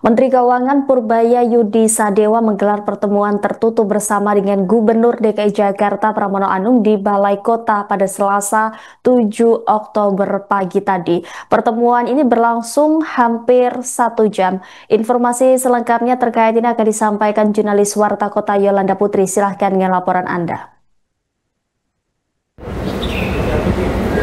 Menteri Keuangan Purbaya Yudi Sadewa menggelar pertemuan tertutup bersama dengan Gubernur DKI Jakarta Pramono Anung di Balai Kota pada Selasa 7 Oktober pagi tadi. Pertemuan ini berlangsung hampir 1 jam. Informasi selengkapnya terkait ini akan disampaikan jurnalis Warta Kota Yolanda Putri. Silahkan dengan laporan Anda.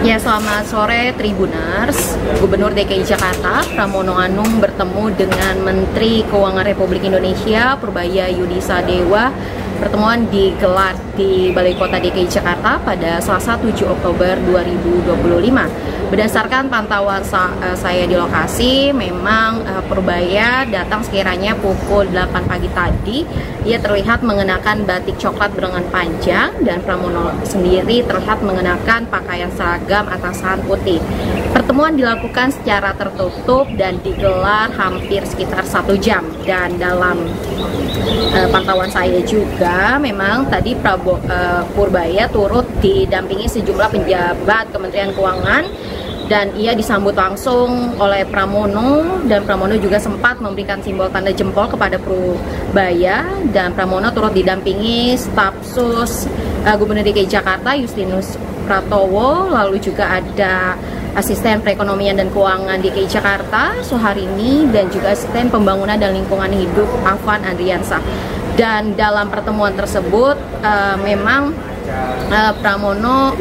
Ya, selamat sore Tribuners. Gubernur DKI Jakarta Pramono Anung bertemu dengan Menteri Keuangan Republik Indonesia Purbaya Yudi Sadewa. Pertemuan digelar di Balai Kota DKI Jakarta pada Selasa 7 Oktober 2025. Berdasarkan pantauan saya di lokasi, memang Purbaya datang sekiranya pukul 8 pagi tadi. Ia terlihat mengenakan batik coklat berlengan panjang dan Pramono sendiri terlihat mengenakan pakaian seragam atasan putih. Pertemuan dilakukan secara tertutup dan digelar hampir sekitar 1 jam. Dan dalam pantauan saya juga, memang tadi Purbaya turut didampingi sejumlah pejabat Kementerian Keuangan dan ia disambut langsung oleh Pramono, dan Pramono juga sempat memberikan simbol tanda jempol kepada Purbaya, dan Pramono turut didampingi staf sus Gubernur DKI Jakarta Justinus Pratowo, lalu juga ada Asisten Perekonomian dan Keuangan DKI Jakarta Suharini, dan juga Asisten Pembangunan dan Lingkungan Hidup Afan Andriansah. Dan dalam pertemuan tersebut memang Pramono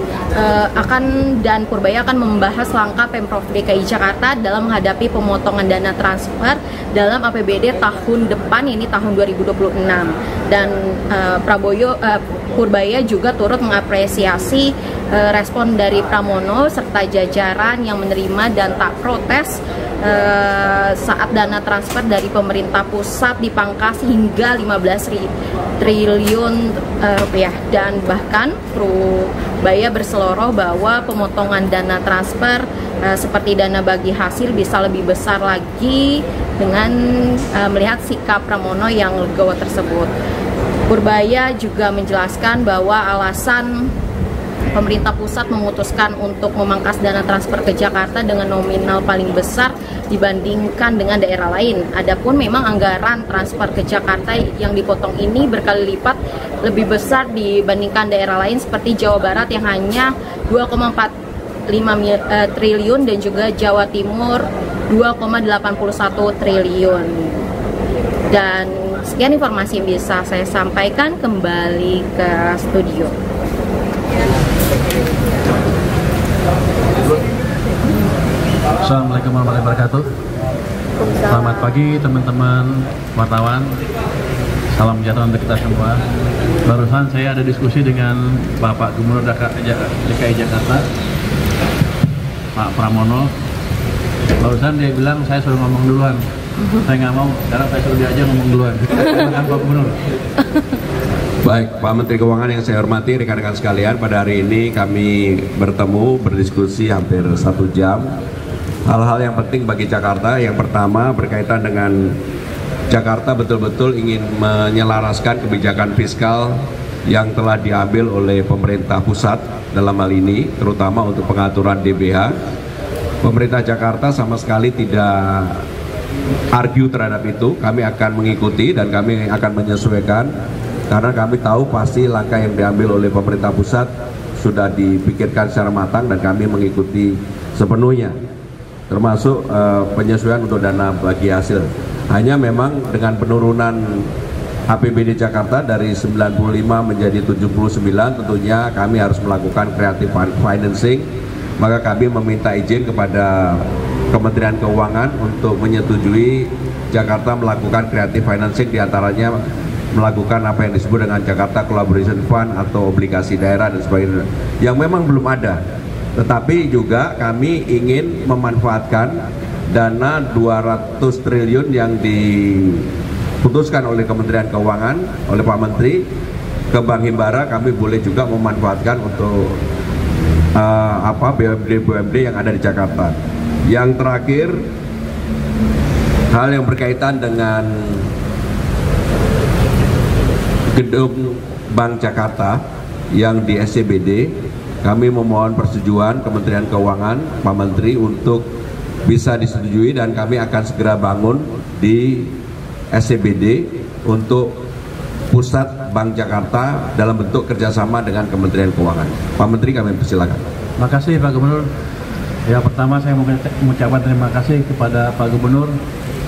dan Purbaya akan membahas langkah Pemprov DKI Jakarta dalam menghadapi pemotongan dana transfer dalam APBD tahun depan, ini tahun 2026. Dan Purbaya juga turut mengapresiasi respon dari Pramono serta jajaran yang menerima dan tak protes saat dana transfer dari pemerintah pusat dipangkas hingga 15 triliun rupiah. Dan bahkan Purbaya berseloroh bahwa pemotongan dana transfer seperti dana bagi hasil bisa lebih besar lagi dengan melihat sikap Pramono yang legowo tersebut. Purbaya juga menjelaskan bahwa alasan pemerintah pusat memutuskan untuk memangkas dana transfer ke Jakarta dengan nominal paling besar dibandingkan dengan daerah lain. Adapun memang anggaran transfer ke Jakarta yang dipotong ini berkali lipat lebih besar dibandingkan daerah lain seperti Jawa Barat yang hanya 2,45 triliun dan juga Jawa Timur 2,81 triliun. Dan sekian informasi yang bisa saya sampaikan, kembali ke studio. Assalamualaikum warahmatullahi wabarakatuh. Selamat pagi teman-teman wartawan. Salam sejahtera untuk kita semua. Barusan saya ada diskusi dengan Bapak Gubernur DKI Jakarta, Pak Pramono. Barusan dia bilang saya suruh ngomong duluan. Saya nggak mau, sekarang saya suruh dia aja ngomong duluan. Silakan Pak Gubernur. Baik, Pak Menteri Keuangan yang saya hormati, rekan-rekan sekalian, pada hari ini kami bertemu, berdiskusi hampir 1 jam. Hal-hal yang penting bagi Jakarta, yang pertama berkaitan dengan Jakarta betul-betul ingin menyelaraskan kebijakan fiskal yang telah diambil oleh pemerintah pusat dalam hal ini, terutama untuk pengaturan DBH. Pemerintah Jakarta sama sekali tidak argue terhadap itu, kami akan mengikuti dan kami akan menyesuaikan. Karena kami tahu pasti langkah yang diambil oleh pemerintah pusat sudah dipikirkan secara matang dan kami mengikuti sepenuhnya, termasuk penyesuaian untuk dana bagi hasil. Hanya memang dengan penurunan APBD Jakarta dari 95 menjadi 79, tentunya kami harus melakukan creative financing. Maka kami meminta izin kepada Kementerian Keuangan untuk menyetujui Jakarta melakukan creative financing, diantaranya melakukan apa yang disebut dengan Jakarta Collaboration Fund atau obligasi daerah dan sebagainya, yang memang belum ada. Tetapi juga kami ingin memanfaatkan dana 200 triliun yang diputuskan oleh Kementerian Keuangan, oleh Pak Menteri ke Bank Himbara. Kami boleh juga memanfaatkan untuk BUMD yang ada di Jakarta. Yang terakhir, hal yang berkaitan dengan gedung Bank Jakarta yang di SCBD, kami memohon persetujuan Kementerian Keuangan, Pak Menteri, untuk bisa disetujui dan kami akan segera bangun di SCBD untuk Pusat Bank Jakarta dalam bentuk kerjasama dengan Kementerian Keuangan. Pak Menteri, kami persilakan. Terima kasih Pak Gubernur. Ya, pertama saya mau mengucapkan terima kasih kepada Pak Gubernur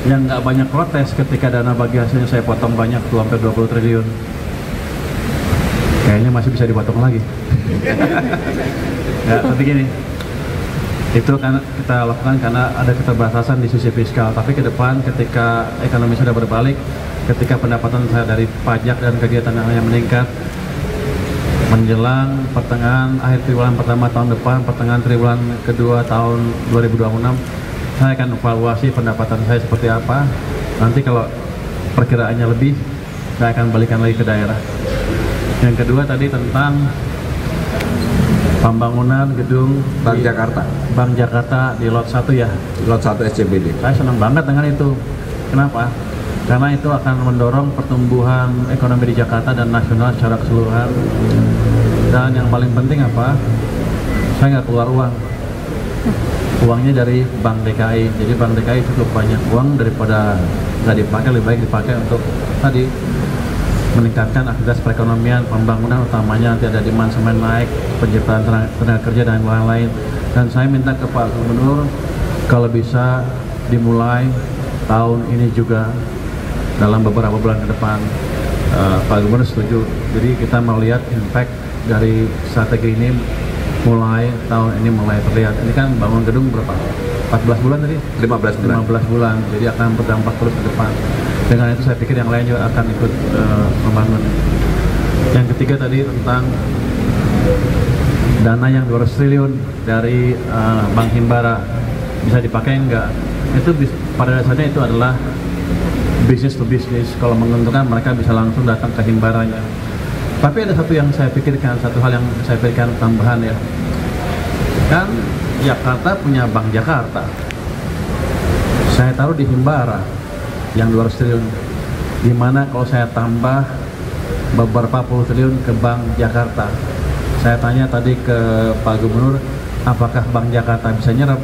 yang nggak banyak protes ketika dana bagi hasilnya saya potong banyak tuh hampir 20 triliun. Kayaknya masih bisa dipotong lagi. Ya, tapi gini, itu kan kita lakukan karena ada keterbatasan di sisi fiskal. Tapi ke depan ketika ekonomi sudah berbalik, ketika pendapatan saya dari pajak dan kegiatan yang lainnya meningkat, menjelang pertengahan akhir triwulan pertama tahun depan, pertengahan triwulan kedua tahun 2026, saya akan evaluasi pendapatan saya seperti apa. Nanti kalau perkiraannya lebih, saya akan balikan lagi ke daerah. Yang kedua tadi tentang pembangunan gedung Bank Jakarta. Bank Jakarta di lot 1 ya. Lot 1 SCBD. Saya senang banget dengan itu. Kenapa? Karena itu akan mendorong pertumbuhan ekonomi di Jakarta dan nasional secara keseluruhan. Dan yang paling penting apa? Saya nggak keluar uang. Uangnya dari Bank DKI. Jadi Bank DKI cukup banyak uang daripada nggak dipakai, lebih baik dipakai untuk tadi meningkatkan aktivitas perekonomian, pembangunan utamanya nanti ada demand semen naik, penciptaan tenaga kerja dan lain-lain. Dan saya minta ke Pak Gubernur kalau bisa dimulai tahun ini juga dalam beberapa bulan ke depan. Pak Gubernur setuju. Jadi kita melihat impact dari strategi ini mulai tahun ini mulai terlihat. Ini kan bangun gedung berapa? 14 bulan tadi? 15 bulan. 15 bulan. Jadi akan berdampak terus ke depan. Dengan itu saya pikir yang lain juga akan ikut membangun. Yang ketiga tadi tentang dana yang 200 triliun dari Bank Himbara bisa dipakai enggak? Itu pada dasarnya itu adalah bisnis to bisnis. Kalau menguntungkan mereka bisa langsung datang ke Himbaranya. Tapi ada satu yang saya pikirkan, satu hal yang saya pikirkan tambahan ya. Kan Jakarta punya Bank Jakarta. Saya taruh di Himbara yang 200 triliun. Gimana kalau saya tambah beberapa puluh triliun ke Bank Jakarta? Saya tanya tadi ke Pak Gubernur, apakah Bank Jakarta bisa nyerap?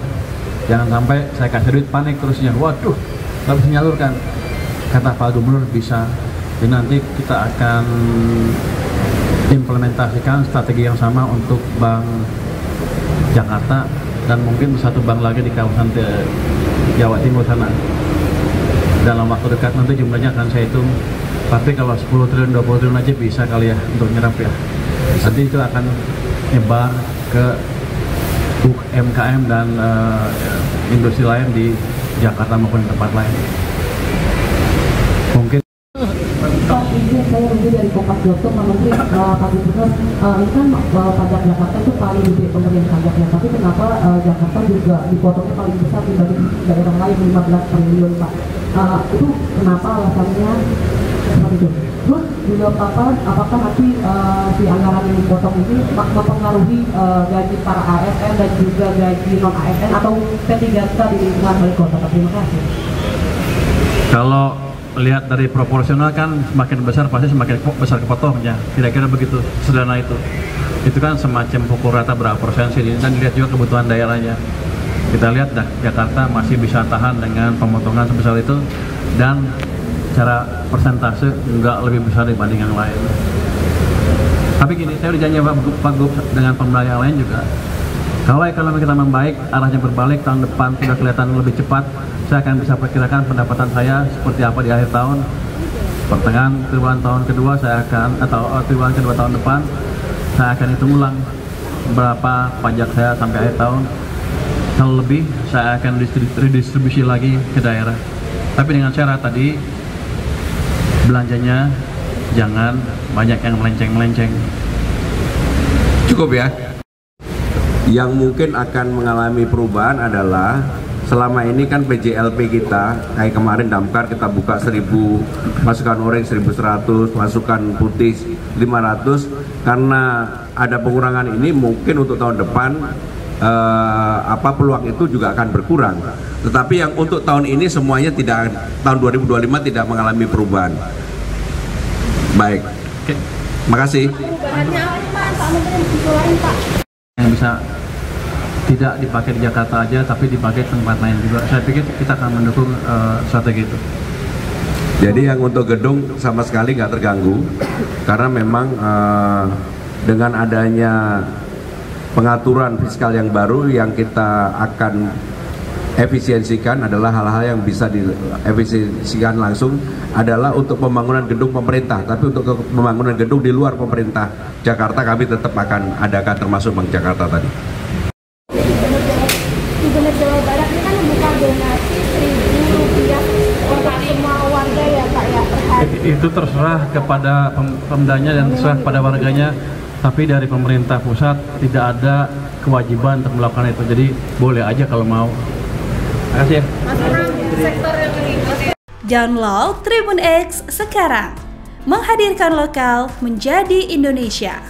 Jangan sampai saya kasih duit panik terusnya, waduh, nggak bisa nyalurkan. Kata Pak Gubernur bisa. Jadi nanti kita akan implementasikan strategi yang sama untuk Bank Jakarta dan mungkin satu bank lagi di kawasan Jawa Timur sana. Dalam waktu dekat nanti jumlahnya akan saya hitung. Tapi kalau 10 triliun, 20 triliun aja bisa kali ya untuk nyerap ya. Nanti itu akan nyebar ke UMKM dan industri lain di Jakarta maupun di tempat lain. Mungkin Pak, izin saya Rudy dari Kompas.com, Pak Menteri, Pak Gubernur, ini kan pajak Jakarta itu paling gede pemberian pajaknya, tapi kenapa Jakarta juga dipotongnya paling besar dibanding daerah lain 15 triliun Pak? Itu kenapa alasannya seperti itu? Terus juga apakah nanti si anggaran yang dipotong ini mempengaruhi gaji para ASN dan juga gaji non ASN atau P3K di lingkungan wali kota? Terima kasih. kalau lihat dari proporsional kan semakin besar pasti semakin besar kepotongnya, kira-kira begitu, sederhana itu. Itu kan semacam pukul rata berapa persen sih, dan dilihat juga kebutuhan daerahnya. Kita lihat dah Jakarta masih bisa tahan dengan pemotongan sebesar itu dan cara persentase enggak lebih besar dibanding yang lain. Tapi gini, saya udah janji Pak Gub dengan pemerintah yang lain juga. Kalau ekonomi kita membaik, arahnya berbalik, tahun depan sudah kelihatan lebih cepat, saya akan bisa perkirakan pendapatan saya seperti apa di akhir tahun. Pertengahan triwulan tahun kedua saya akan, atau triwulan kedua tahun depan, saya akan hitung ulang berapa pajak saya sampai akhir tahun. Kalau lebih, saya akan redistribusi lagi ke daerah. Tapi dengan syarat tadi, belanjanya jangan banyak yang melenceng-melenceng. Cukup ya. Yang mungkin akan mengalami perubahan adalah selama ini kan PJLP kita kayak kemarin Damkar kita buka 1000, masukan oranye 1100, masukan putih 500. Karena ada pengurangan ini mungkin untuk tahun depan peluang itu juga akan berkurang. Tetapi yang untuk tahun ini semuanya tidak, tahun 2025 tidak mengalami perubahan. Baik. Oke. Makasih. Yang bisa tidak dipakai di Jakarta aja, tapi dipakai tempat lain juga. Saya pikir kita akan mendukung strategi itu. Jadi yang untuk gedung sama sekali nggak terganggu, karena memang dengan adanya pengaturan fiskal yang baru yang kita akan efisiensikan adalah hal-hal yang bisa diefisiensikan langsung adalah untuk pembangunan gedung pemerintah, tapi untuk pembangunan gedung di luar pemerintah Jakarta kami tetap akan adakan, termasuk Bank Jakarta tadi. Gubernur Jawa Barat ini kan membuka donasi Rp1.000 untuk semua warga ya Pak ya per hari. Itu terserah kepada pemdanya dan terserah kepada warganya, tapi dari pemerintah pusat tidak ada kewajiban untuk melakukan itu, jadi boleh aja kalau mau. Terima kasih ya. Download Tribun X sekarang, menghadirkan lokal menjadi Indonesia.